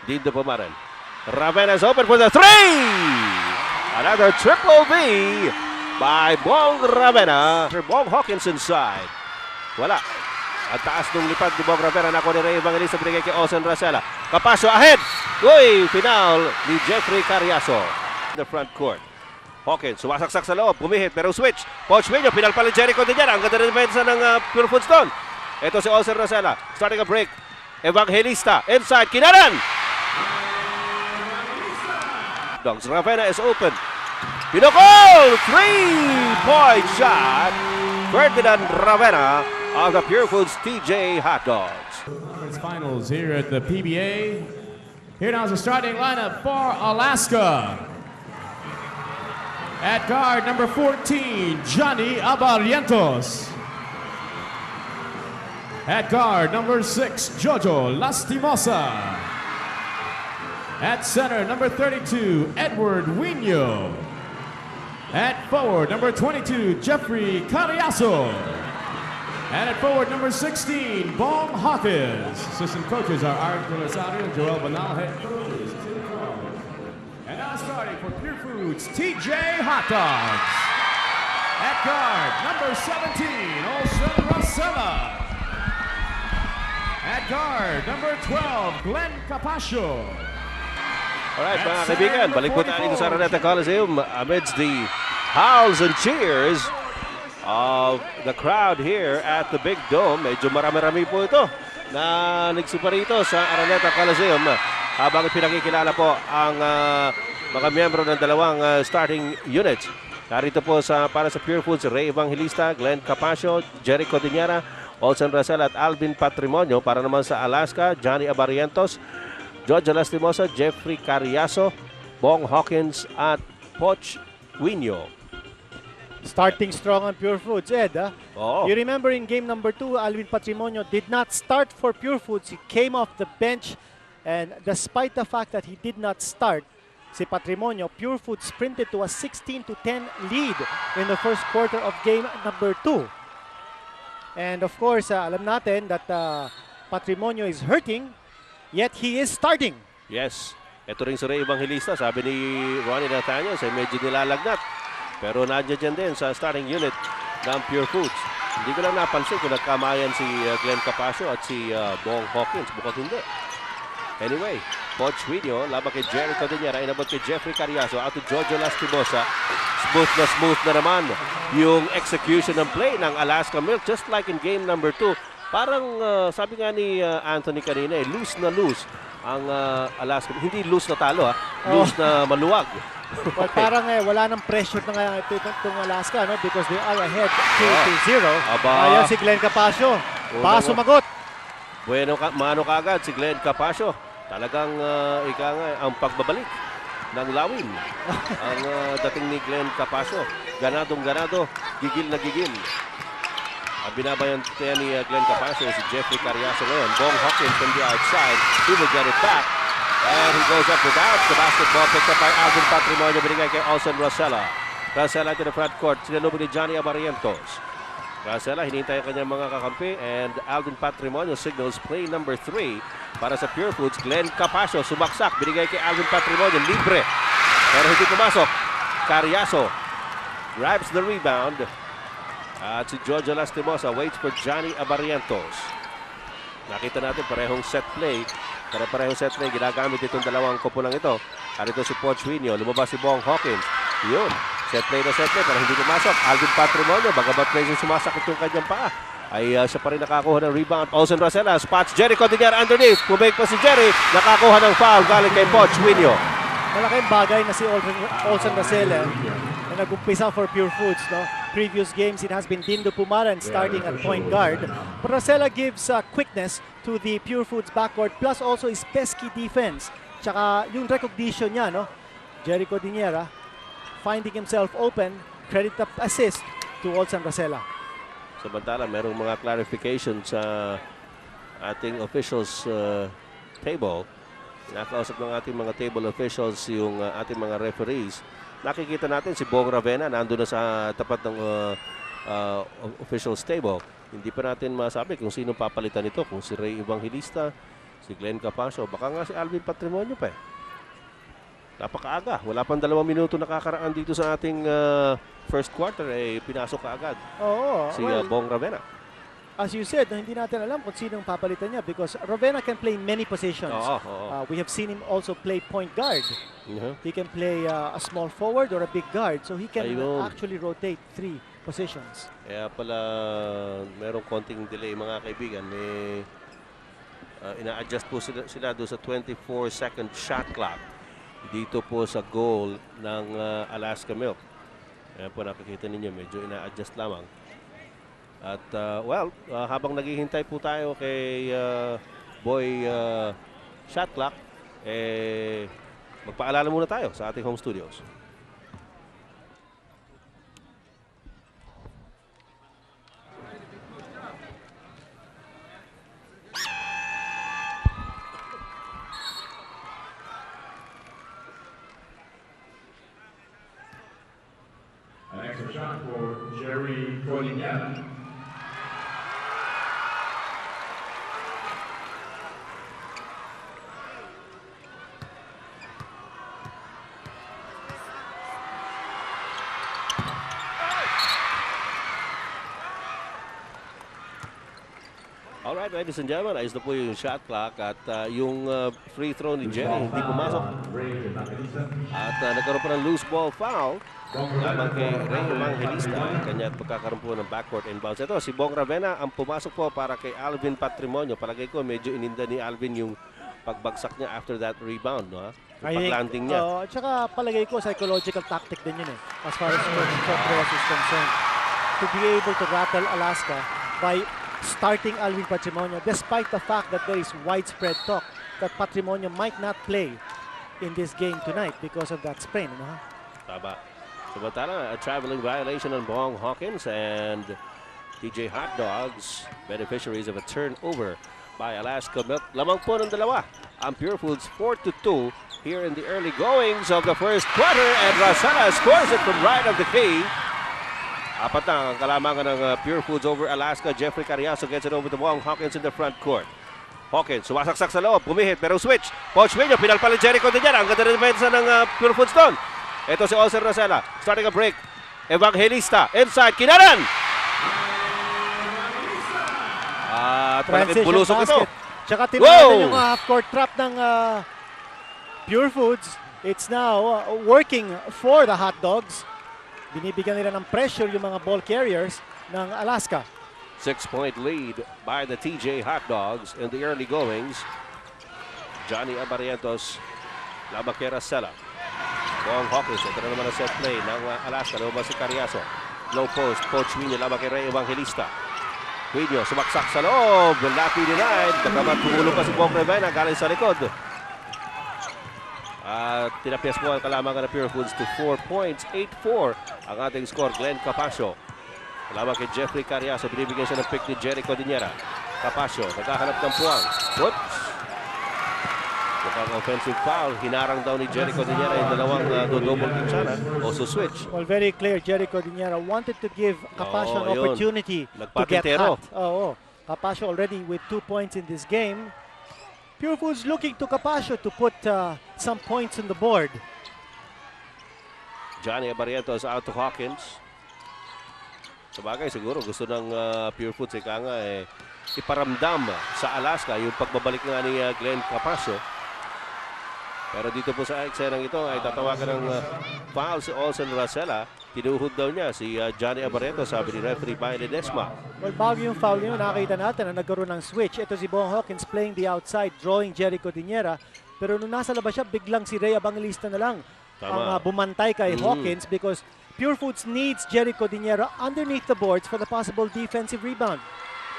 Dindo Pumaran. Ravena is open for the three! Another triple V by Bong Ravena. Bong Hawkins inside. Wala. Ang taas nung lipad ni Bong Ravena. Nakuha ni Ray Evangelista. Binigay kay Osen Racela. Capasio ahead. Uy! Final ni Jeffrey Carriazo. In the front court. Hawkins, sumasaksak sa loob, pumihit, pero switch. Poach Winyo, pinalpal ni Jericho Diñara. Ang ganda rin depensa ng Pure Foods doon. Ito si Osen Racela, starting a break. Evangelista, inside, Kinaran! Dogs, Ravena is open. Pinokol! 3-point shot. Ferdinand Ravena of the Pure Foods TJ Hot Dogs. Conference Finals here at the PBA. Here now is the starting lineup for Alaska. At guard, number 14, Johnny Abarrientos. At guard, number 6, Jojo Lastimosa. At center, number 32, Edward Wino. At forward, number 22, Jeffrey Carriazo. And at forward, number 16, Bong Hawkins. Assistant coaches are Art Rosario and Joel Banal. Head coaches, Tim Crowe. And now starting for Pure Foods, TJ Hot Dogs. At guard, number 17, Olsen Racela. At guard, number 12, Glenn Capasio. Alright mga kaibigan, balik po tayo dito sa Araneta Coliseum amidst the howls and cheers of the crowd here at the Big Dome. Medyo marami-rami po ito na nagsipa rito sa Araneta Coliseum habang pinakikilala po ang mga miyembro ng dalawang starting units. Narito po para sa Pure Foods, Ray Evangelista, Glenn Capasio, Jericho Diñara, Olsen Racela at Alvin Patrimonio. Para naman sa Alaska, Johnny Abarrientos, Jojo Lastimosa, Jeffrey Carriazo, Bong Hawkins at Poach Winyo. Starting strong on Pure Foods, Ed. Oo. You remember in game number 2, Alvin Patrimonio did not start for Pure Foods. He came off the bench, and despite the fact that he did not start, si Patrimonio, Pure Foods sprinted to a 16-10 lead in the first quarter of game number 2. And of course, alam natin that Patrimonio is hurting, yet he is starting. Yes. Ito rin si Ray Evangelista. Sabi ni Ronnie Nathaniel, ay medyo nilalagnat. Pero nandiyan dyan din sa starting unit ng Pure Foods. Hindi ko lang napansin kung nagkamayan si Glenn Capasio at si Bong Hawkins. Bukod hindi. Anyway, Poach Winyo, laban kay Jericho Diñara, inabot kay Jeffrey Carriazo, out to Jojo Lastimosa. Smooth na naman yung execution ng play ng Alaska Milk, just like in game number 2. Parang sabi nga ni Anthony kanina, loose na loose ang Alaska. Hindi loose na talo, loose na maluwag. Well, parang wala nang pressure na nga itong Alaska, no? Because they are ahead 2-0. Ayan si Glenn Capasio. Sumagot. Bueno, mano kaagad si Glenn Capasio. Talagang ang pagbabalik ng lawin. Ang dating ni Glenn Capasio. Ganadong-ganado, gigil na gigil. Binabayan ni Glenn Capasio si Jeffrey Carriazo ngayon. Bong Hawkins from the outside. He will get it back. And he goes up without the basketball. Picked up by Alvin Patrimonio. Binigay kay Olsen Racela. Racela to the front court. Sinalubog ni Johnny Abarrientos. Racela, hinintay ang kanyang mga kakampi. And Alvin Patrimonio signals play number 3 para sa Pure Foods. Glenn Capasio sumaksak. Binigay kay Alvin Patrimonio. Libre. Pero hindi pumasok. Carriazo grabs the rebound. At si Jojo Lastimosa waits for Johnny Abarrientos. Nakita natin parehong set play. Parehong set play ginagamit itong dalawang kupulang ito. At ito si Poach Winyo. Lumabas si Bong Hawkins. Yun. Set play para hindi pumasok. Alvin Patrimonio, bagamat medyo sumasakit yung kanyang paa, ay siya pa rin nakakuha ng rebound. Olsen Racela spots Jericho Diñara underneath. Pumake pa si Jerry. Nakakuha ng foul galing kay Poach Winyo. Malaking bagay na si Olsen Racela na nag-umpisa for Pure Foods, no? Previous games, it has been Dindo Pumaran starting at point guard. But Racela gives quickness to the Pure Foods backcourt, plus also his pesky defense. Tsaka yung recognition niya, no? Jericho Diñara finding himself open, credit the assist to Olsen Racela. Samantala, merong mga clarification sa ating officials table. Nakausap ng ating mga table officials yung ating mga referees. Nakikita natin si Bong Ravena nandun na sa tapat ng officials table. Hindi pa natin masabi kung sino papalitan ito. Kung si Ray Evangelista, Si Glenn Capasio. Baka nga si Alvin Patrimonio pa eh. Napakaaga. Wala pang 2 minuto nakakaraan dito sa ating first quarter. Pinasok ka agad. Oo. Si Bong Ravena. As you said, hindi natin alam kung sinong papalitan niya because Ravena can play many positions. Oo. We have seen him also play point guard. Mhm. He can play a small forward or a big guard. So he can Ayun. actually rotate 3 positions. Kaya pala merong konting delay mga kaibigan. May ina-adjust po sila doon sa 24-second shot clock dito po sa goal ng Alaska Milk. Ayan po nakikita ninyo medyo ina-adjust lamang. At habang naghihintay po tayo kay Boy shot clock, magpaalala muna tayo sa ating home studios. An extra shot for Jerry Cordillera. Alright, ladies and gentlemen, ayos na po yung shot clock at yung free throw ni Jerry hindi pumasok. At nagkaroon pa ng loose ball foul lamang kay Ray Evangelista. Kanya at pagkakaroon po ng backcourt inbounds. Ito, si Bong Ravena ang pumasok po para kay Alvin Patrimonio. Palagay ko medyo ininda ni Alvin yung pagbagsak niya after that rebound. No, ha? Yung paglanding niya. At saka palagay ko psychological tactic din yun as far as Contreras is concerned. To be able to rattle Alaska by starting Alvin Patrimonio despite the fact that there is widespread talk that Patrimonio might not play in this game tonight because of that sprain. Tama. Samantala, a traveling violation on Bong Hawkins and TJ Hot Dogs, beneficiaries of a turnover by Alaska Milk. Lamang po ng dalawa ang Pure Foods 4-2 here in the early goings of the first quarter, and Rosella scores it from right of the key. Apat na ang kalamangan ng Pure Foods over Alaska. Jeffrey Cariaso gets it over to Bong Hawkins in the front court. Hawkins sumasaksak sa loob, bumihit pero switch. Coach Minyo, pinalpal ni Jericho Diñera. Ang ganda ng depensa ng Pure Foods doon. Ito si Olsen Rosella, starting a break. Evangelista, inside, Kinaran! At malaking bulusok ito. Tsaka tinawag yung half-court trap ng Pure Foods. It's now working for the Hot Dogs. Binibigyan nila ng pressure yung mga ball carriers ng Alaska. 6-point lead by the TJ Hot Dogs in the early goings. Johnny Abarientos, Labakera Sela. Bong Hawkins, ito na naman ang set play ng Alaska. Lumabas si Cariaso. Low post, Coach Minyo, Labakera Evangelista. Minyo, sumaksak sa loob. Lapi denied. Bagamat tumulong pa si Bong Ravena galing sa likod. At tinapyas mo ang kalamangan ng Pure Foods to 4 points, 8-4 ang ating score. Glenn Capasio, kalaman kay Jeffrey Cariaso, binibigyan siya ng pick ni Jericho Diñera. Capasio, naghahanap ng puwang. Whoops! Mukhang offensive foul. Hinarang daw ni Jericho Diñera yung dalawang double team sana. Also switch. Well, very clear. Jericho Diñera wanted to give Capasio an opportunity to get hot. Capasio already with 2 points in this game. Pure Foods looking to Capasio to put some points on the board. Johnny Abarientos out to Hawkins. Sabagay, siguro gusto ng Pure Foods iparamdam sa Alaska yung pagbabalik nga ni Glenn Capasio. Pero dito po sa eksenang ito ay tatawagan ng foul si Olsen Rosella. Tinuhod daw niya si Johnny Abarientos, sabi ni referee Bayan Ledesma. Well, bago yung foul yun, nakita natin na nagkaroon ng switch. Ito si Bong Hawkins playing the outside, drawing Jericho Diñera. Pero nung nasa labas siya, biglang si Ray Evangelista na lang ang bumantay kay Hawkins because Pure Foods needs Jericho Diñera underneath the boards for the possible defensive rebound.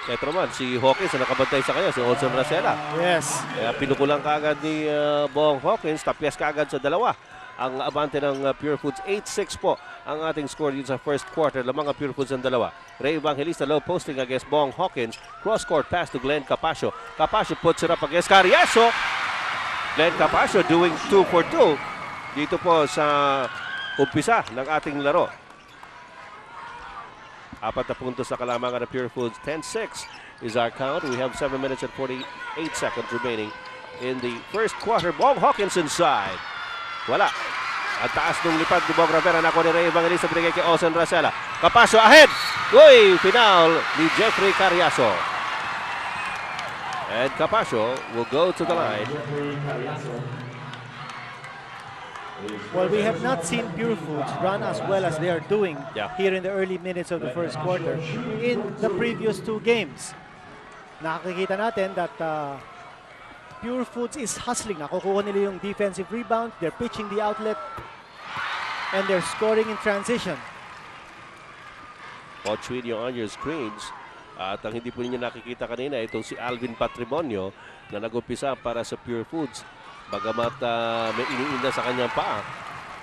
Ito naman, si Hawkins na nakabantay sa kanya, si Olsen Rosella. Yes. Kaya pinukulang kaagad ni Bong Hawkins, tapyas kaagad sa dalawa. Ang abante ng Pure Foods, 8-6 po ang ating score dito sa first quarter. Lamang ang Pure Foods ang dalawa. Ray Evangelista low posting against Bong Hawkins. Cross-court pass to Glenn Capasio. Capasio puts it up against Cariaso. Glenn Capasio doing 2 for 2 dito po sa umpisa ng ating laro. 4 na puntos sa kalamangan ng Pure Foods, 10-6 is our count. We have 7 minutes and 48 seconds remaining in the first quarter. Bong Hawkins inside. Wala. Ang taas ng lipad ni Bong Rivera. Nakuha ni Ray Evangelista. Binigay kay Osen Racela. Capasio ahead. Uy! Final ni Jeffrey Cariaso. And Capasio will go to the line. Well, we have not seen Pure Foods run as well as they are doing here in the early minutes of the first quarter in the previous 2 games. Nakikita natin that Pure Foods is hustling. Nakukuha nila yung defensive rebound, they're pitching the outlet, and they're scoring in transition. Watch video on your screens. At ang hindi po ninyo nakikita kanina, itong si Alvin Patrimonio na nag-umpisa para sa Pure Foods. Bagamat may iniinda sa kanyang paa,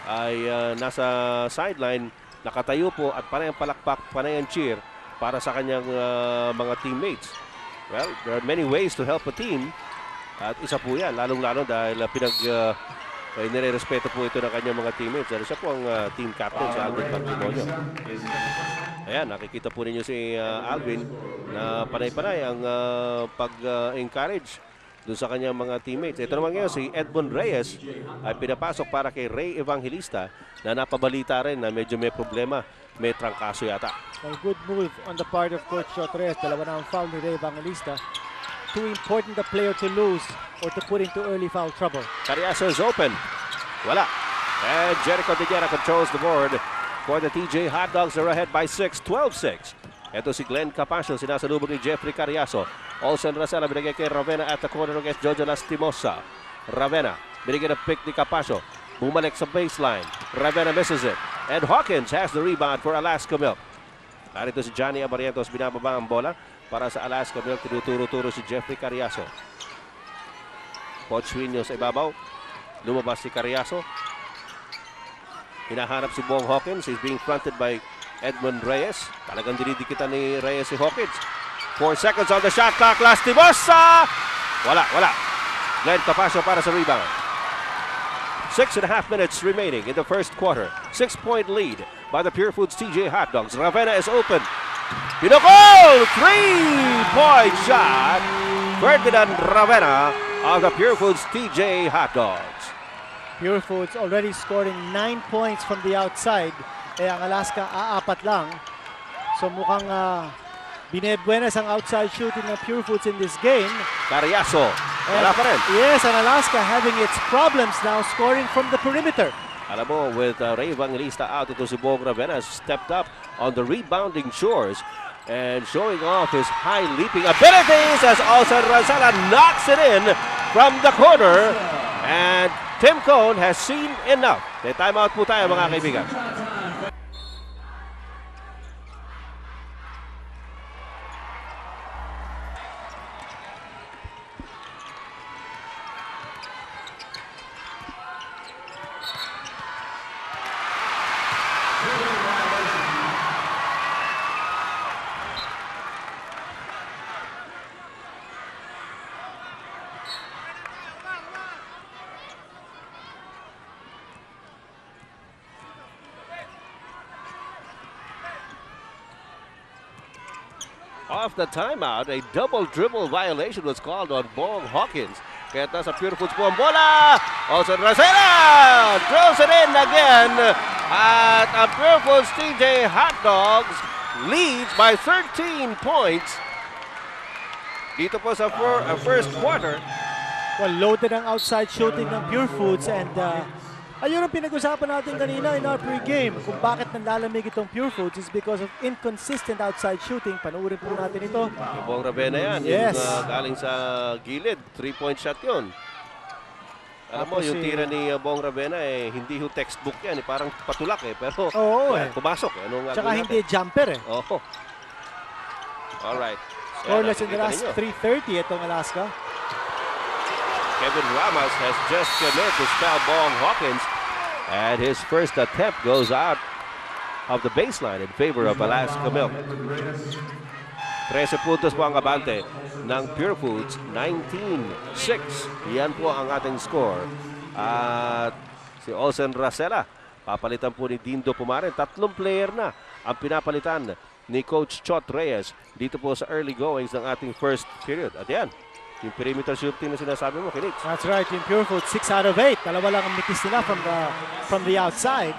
ay nasa sideline, nakatayo po at panayang palakpak, panayang cheer para sa kanyang mga teammates. Well, there are many ways to help a team. At isa po yan, lalong-lalo dahil nire-respeto po ito ng kanyang mga teammates. Dahil siya po ang team captain, si Alvin Patrimonio. Ayan, nakikita po ninyo si Alvin na panay-panay ang pag-encourage doon sa kanyang mga teammates. Ito naman ngayon, si Edmond Reyes ay pinapasok para kay Ray Evangelista na napabalita rin na medyo may problema, may trangkaso yata. A good move on the part of Coach Chotres. Dalawa na ang foul ni Ray Evangelista. Too important a player to lose or to put into early foul trouble. Cariaso is open. Wala. And Jericho De Guerra controls the board for the TJ Hot Dogs. They're ahead by 6, 12-6. Ito si Glenn Capasio, sinasalubog ni Jeffrey Cariaso. Olsen Racela, binigay kay Ravena at the corner against Jojo Lastimosa. Ravena, binigay na pick ni Capasio. Bumalik sa baseline. Ravena misses it. And Hawkins has the rebound for Alaska Milk. Narito si Johnny Abarientos, binababa ang bola para sa Alaska Milk. Tinuturo-turo si Jeffrey Cariaso. Pochwinyo sa ibabaw. Lumabas si Cariaso. Hinahanap si Bong Hawkins. He's being fronted by Edmond Reyes. Talagang dinidikitan ni Reyes si Hawkins. 4 seconds on the shot clock. Lastimosa! Wala. Glenn Capasio para sa rebound. 6.5 minutes remaining in the first quarter. 6-point lead by the Pure Foods TJ Hot Dogs. Ravena is open. Pinokol! 3-point shot. Ferdinand Ravena of the Pure Foods TJ Hot Dogs. Pure Foods already scoring 9 points from the outside. Eh, ang Alaska aapat lang. So mukhang binebuenas ang outside shooting ng Pure Foods in this game. Cariaso. Wala pa rin. Yes, and Alaska having its problems now scoring from the perimeter. Alam mo, with Ray Evangelista out, ito si Bong Ravena stepped up on the rebounding shores and showing off his high leaping abilities as Olsen Racela knocks it in from the corner. And Tim Cone has seen enough. May timeout po tayo mga kaibigan. Off the timeout, a double dribble violation was called on Bong Hawkins. Kaya sa Pure Foods po ang bola. Olsen Racela drills it in again. At ang Pure Foods TJ Hot Dogs leads by 13 points. Dito po sa first quarter. Well, loaded ang outside shooting ng Pure Foods and ayun ang pinag-usapan natin kanina in our pre-game. Kung bakit nanlalamig itong Pure Foods is because of inconsistent outside shooting. Panoorin po natin ito. Bong Ravena yan. Yes. Yung galing sa gilid. 3-point shot yun. Alam mo, yung tira ni Bong Ravena, hindi yung textbook yan. Parang patulak Pero pumasok. Anong tsaka hindi jumper Oo. Alright. Scoreless in the last 3:30 itong Alaska. Kevin Ramos has just come in to spell Bong Hawkins. And his first attempt goes out of the baseline in favor of Alaska Milk. 13 puntos po ang abante ng Pure Foods. 19-6. Yan po ang ating score. At si Olsen Racela, papalitan po ni Dindo Pumaren. 3 player na ang pinapalitan ni Coach Chot Reyes dito po sa early goings ng ating first period. At yan, yung perimeter shooting na sinasabi mo, Kinix. That's right, yung Pure Foods, 6 out of 8. Dalawa lang ang mitis nila from the outside.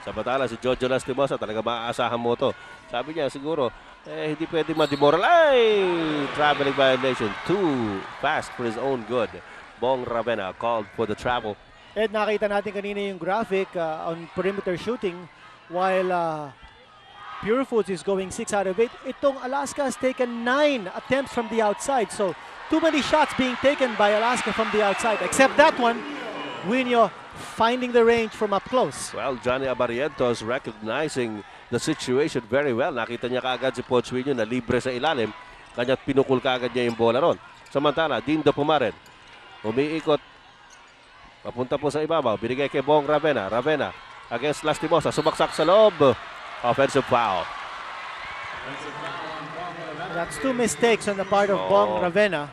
Sa batala, si Jojo Lastimosa, talaga maaasahan mo to. Sabi niya, siguro, hindi pwede ma-demoralize. Traveling violation, too fast for his own good. Bong Ravena called for the travel. Ed, nakita natin kanina yung graphic on perimeter shooting while Pure Foods is going 6 out of 8. Itong Alaska has taken 9 attempts from the outside. So, too many shots being taken by Alaska from the outside. Except that one, Winyo finding the range from up close. Well, Johnny Abarientos recognizing the situation very well. Nakita niya kaagad si Poch Winyo na libre sa ilalim. Kanya't pinukul kaagad niya yung bola ron. Samantala, Dindo Pumaren. Umiikot. Papunta po sa ibabaw. Binigay kay Bong Ravena. Ravena against Lastimosa. Sumaksak sa loob. Offensive foul. That's 2 mistakes on the part of Bong Ravena.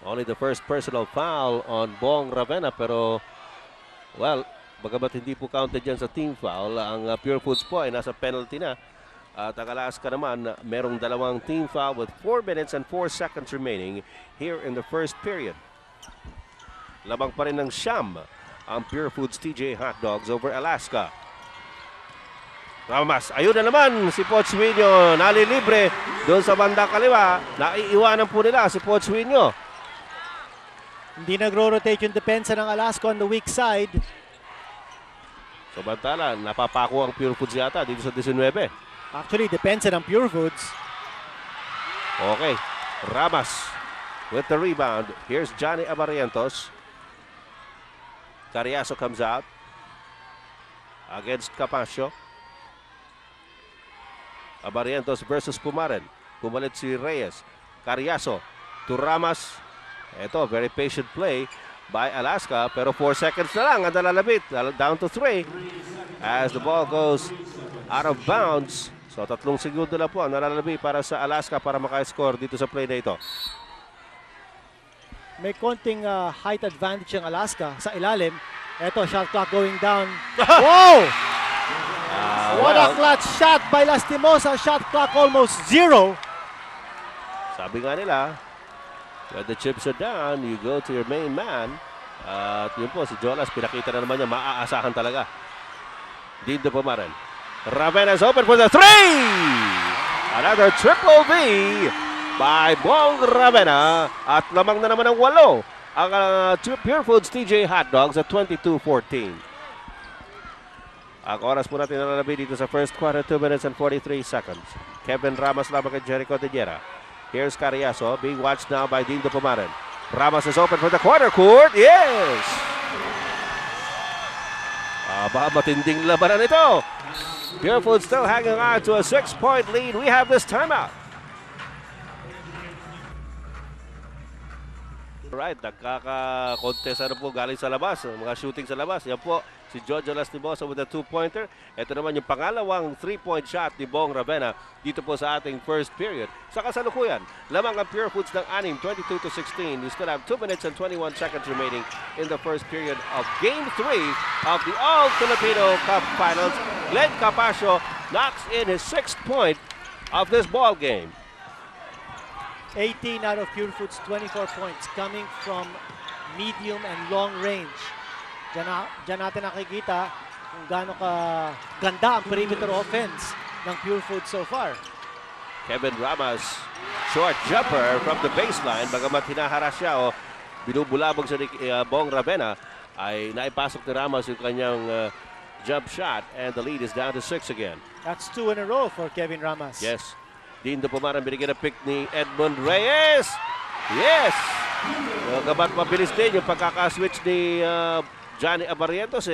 Only the first personal foul on Bong Ravena, pero well, bagamat hindi po counted yan sa team foul, ang Pure Foods po ay nasa penalty na. At ang Alaska naman, merong dalawang team foul with 4 minutes and 4 seconds remaining here in the first period. Labang pa rin ng siyam ang Pure Foods TJ Hot Dogs over Alaska. Ramas, ayun na naman si Poch Winyo, nalilibre doon sa bandang kaliwa. Naiiwanan po nila si Poch Winyo. Hindi nagro-rotate yung depensa ng Alaska on the weak side. Samantala, napapako ang Pure Foods yata dito sa 19. Actually, depensa ng Pure Foods. Okay, Ramas with the rebound. Here's Johnny Abarientos. Cariaso comes out against Capasio. Abarientos versus Pumaren. Pumalit si Reyes. Cariaso to Ramas. Ito, very patient play by Alaska, pero 4 seconds na lang ang nalalabit. Down to 3 as the ball goes out of bounds. So 3 segundo lang po ang nalalabi para sa Alaska para maka-score dito sa play na ito. May konting height advantage ang Alaska sa ilalim. Ito, shot clock going down. Wow! What a clutch shot by Lastimosa. Shot clock almost 0. Sabi nga nila, when the chips are down, you go to your main man. At yun po, si Jonas, pinakita na naman niya, maaasahan talaga. Dindo Pumaren. Ravena's open for the 3! Another triple V by Bong Ravena. At lamang na naman ng 8 ang Pure Foods TJ Hot Dogs at 22-14. Ang oras po natin nalalabi dito sa first quarter, 2 minutes and 43 seconds. Kevin Ramos lamang kay Jericho Tejera. Here's Cariaso being watched now by Dindo Pumaren. Ramos is open for the corner court. Yes! Aba, matinding labanan ito. Pure Foods still hanging on to a 6-point lead. We have this timeout. Right, nagkaka-contest ano po galing sa labas, mga shooting sa labas. Yan po, si Jojo Lastimosa with a 2-pointer. Ito naman yung pangalawang 3-point shot ni Bong Ravena dito po sa ating first period. Sa kasalukuyan, lamang ang Pure Foods ng 6, 22-16. We still have 2 minutes and 21 seconds remaining in the first period of Game 3 of the All-Filipino Cup Finals. Glenn Capasio knocks in his 6th point of this ball game. 18 out of Pure Foods, 24 points coming from medium and long range. Diyan natin nakikita kung gaano ka ganda ang perimeter offense ng Pure Foods so far. Kevin Ramos, short jumper from the baseline. Bagamat hinaharas siya o binubulabog sa Bong Ravena, ay naipasok ni Ramos yung kanyang jump shot and the lead is down to 6 again. That's 2 in a row for Kevin Ramos. Yes. Dindo Pumaren binigyan ng pick ni Edmund Reyes. Yes! Gabat mabilis din yung pagkakaswitch ni Johnny Abarientos.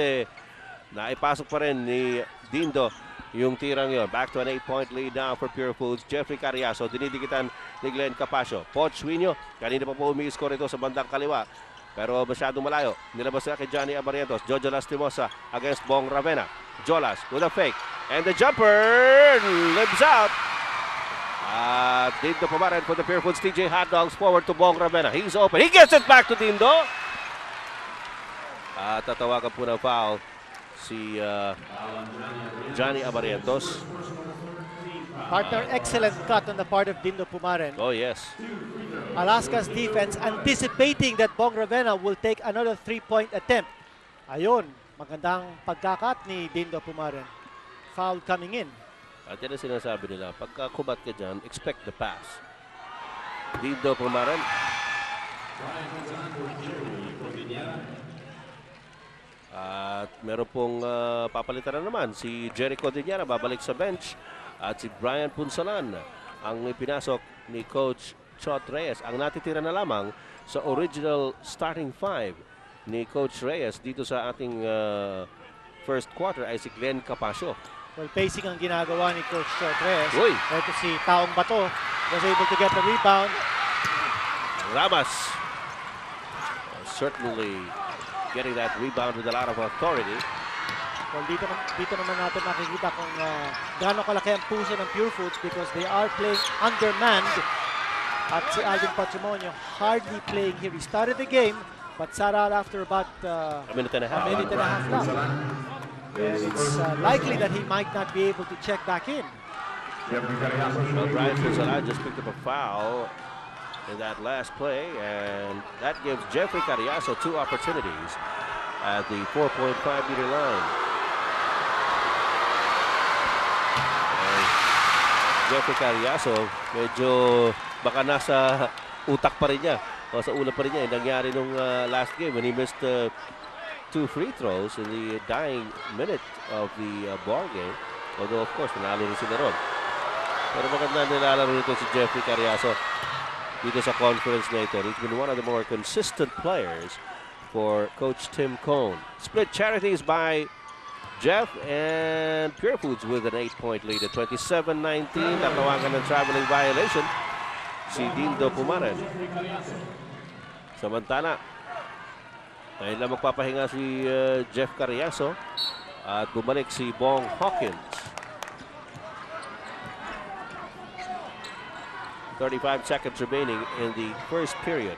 Naipasok pa rin ni Dindo yung tirang yon. Back to an 8-point lead now for Pure Foods. Jeffrey Cariaso, dinidikitan ni Glenn Capasio. Poch Winyo, kanina pa po umi-score ito sa bandang kaliwa. Pero masyadong malayo. Nilabas na kay Johnny Abarientos. Jojo Lastimosa against Bong Ravena. Jolas with a fake. And the jumper lives out. Dindo Pumaren for the Pure Foods TJ Hot Dogs forward to Bong Ravena. He's open. He gets it back to Dindo. Tatawagan po ng foul si Johnny Abarrientos. Partner, excellent cut on the part of Dindo Pumaren. Oh yes. Alaska's defense anticipating that Bong Ravenna will take another 3-point attempt. Ayun, magandang pagkakat ni Dindo Pumaren. Foul coming in. At yan ang sinasabi nila, pagka kubat ka dyan, expect the pass. Dindo Pumaren. At meron pong papalitan na naman. Si Jericho Diñara babalik sa bench. At si Brian Punsalan ang ipinasok ni Coach Chot Reyes. Ang natitira na lamang sa original starting five ni Coach Reyes dito sa ating first quarter ay si Glenn Capasio. Well, pacing ang ginagawa ni Coach Chot Reyes. Uy! Ito si Taong Bato was able to get the rebound. Ramas certainly getting that rebound with a lot of authority. Well, dito naman natin makikita kung gaano kalaki ang puso ng Pure Foods because they are playing undermanned. At si Alvin Patrimonio hardly playing here. He started the game but sat out after about A minute and a half. left. And it's likely that he might not be able to check back in. Well, Brian Punsalan just picked up a foul in that last play, and that gives Jeffrey Carriazo 2 opportunities at the 4.5-meter line. And Jeffrey Carriazo, medyo baka nasa utak pa rin niya, o sa ulo pa rin niya, yung nangyari nung last game when he missed 2 free throws in the dying minute of the ball game. Although, of course, nanalo rin sila ron. Pero maganda nilalaro nito si Jeffrey Carriazo dito sa conference na ito. He's been one of the more consistent players for Coach Tim Cone. Split charities by Jeff and Pure Foods with an 8-point lead at 27-19. Natawagan ng traveling violation si Dindo Pumaren. Samantala, ngayon lang magpapahinga si Jeff Carriazo at bumalik si Bong Hawkins. 35 seconds remaining in the first period.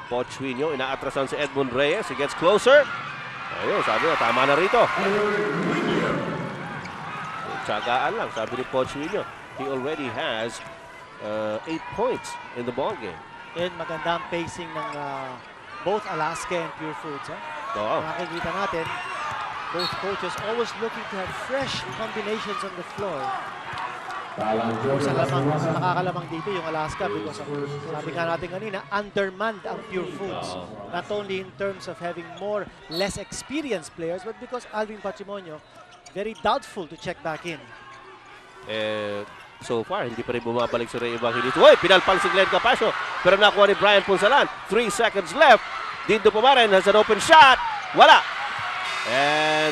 Pochuino, inaatrasan si Edmund Reyes. He gets closer. Ayun, sabi na, tama na rito. Tsagaan lang, sabi ni Pochuino. He already has 8 points in the ball game. And magandang pacing ng both Alaska and Pure Foods. Oo. Makikita natin, both coaches always looking to have fresh combinations on the floor. Nakakalamang dito yung Alaska because sabi nga natin kanina, undermanned ang Pure Foods. Not only in terms of having less experienced players, but because Alvin Patrimonio, very doubtful to check back in. So far, hindi pa rin bumabalik si Ray Evangelista. Uy, pinalpal si Glenn Capasio. Pero nakuha ni Brian Punsalan. 3 seconds left. Dindo Pumaren has an open shot. Wala. And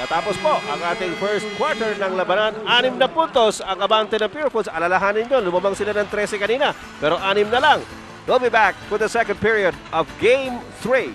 natapos po ang ating first quarter ng labanan. 6 na puntos ang abante ng Pure Foods. Alalahanin nyo, lumabang sila ng 13 kanina. Pero 6 na lang. We'll be back with the second period of Game 3.